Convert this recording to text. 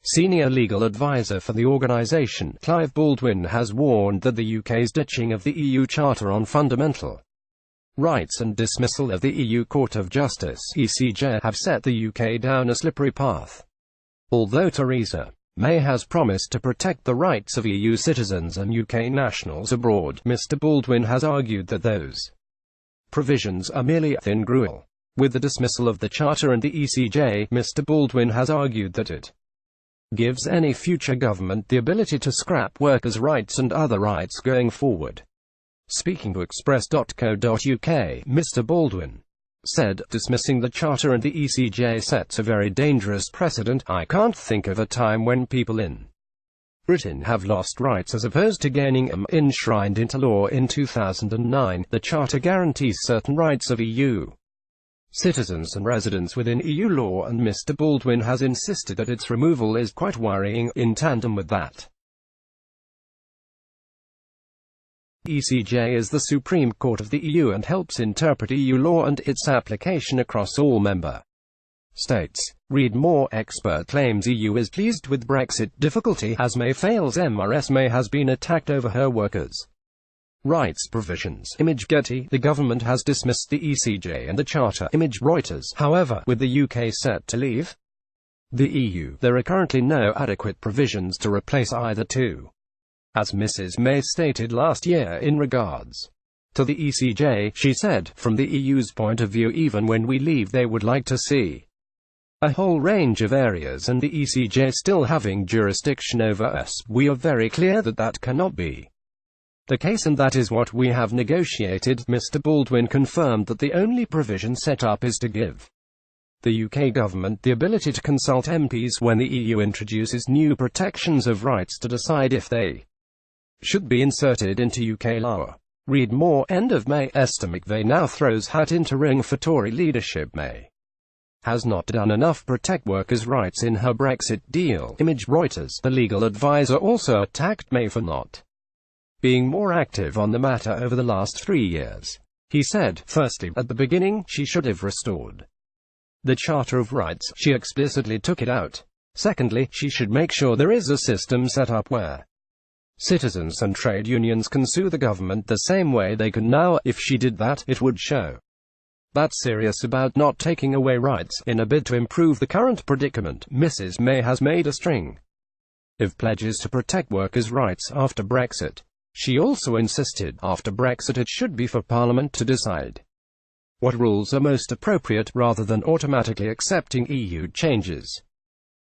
Senior legal advisor for the organisation, Clive Baldwin, has warned that the UK's ditching of the EU Charter on Fundamental Rights and dismissal of the EU Court of Justice (ECJ) have set the UK down a slippery path. Although Theresa May has promised to protect the rights of EU citizens and UK nationals abroad, Mr Baldwin has argued that those provisions are merely thin gruel. With the dismissal of the Charter and the ECJ, Mr Baldwin has argued that it gives any future government the ability to scrap workers' rights and other rights going forward. Speaking to Express.co.uk, Mr Baldwin said, "Dismissing the Charter and the ECJ sets a very dangerous precedent. I can't think of a time when people in Britain have lost rights as opposed to gaining them." Enshrined into law in 2009, the Charter guarantees certain rights of EU citizens and residents within EU law, and Mr Baldwin has insisted that its removal is quite worrying. In tandem with that, ECJ is the Supreme Court of the EU and helps interpret EU law and its application across all member states. Read more. Expert claims EU is pleased with Brexit difficulty as May fails. Theresa May has been attacked over her workers' rights provisions. Image Getty. The government has dismissed the ECJ and the Charter. Image Reuters. However, with the UK set to leave the EU, there are currently no adequate provisions to replace either two. As Mrs May stated last year in regards to the ECJ, she said, "From the EU's point of view, even when we leave, they would like to see a whole range of areas and the ECJ still having jurisdiction over us. We are very clear that that cannot be the case, and that is what we have negotiated." Mr Baldwin confirmed that the only provision set up is to give the UK government the ability to consult MPs when the EU introduces new protections of rights to decide if they should be inserted into UK law. Read more. End of May. Esther McVey now throws hat into ring for Tory leadership. May has not done enough to protect workers' rights in her Brexit deal. Image Reuters. The legal advisor also attacked May for not being more active on the matter over the last 3 years. He said, firstly, at the beginning, she should have restored the Charter of Rights. She explicitly took it out. Secondly, she should make sure there is a system set up where citizens and trade unions can sue the government the same way they can now. If she did that, it would show that's serious about not taking away rights. In a bid to improve the current predicament, Mrs May has made a string of pledges to protect workers' rights after Brexit. She also insisted, after Brexit it should be for Parliament to decide what rules are most appropriate, rather than automatically accepting EU changes.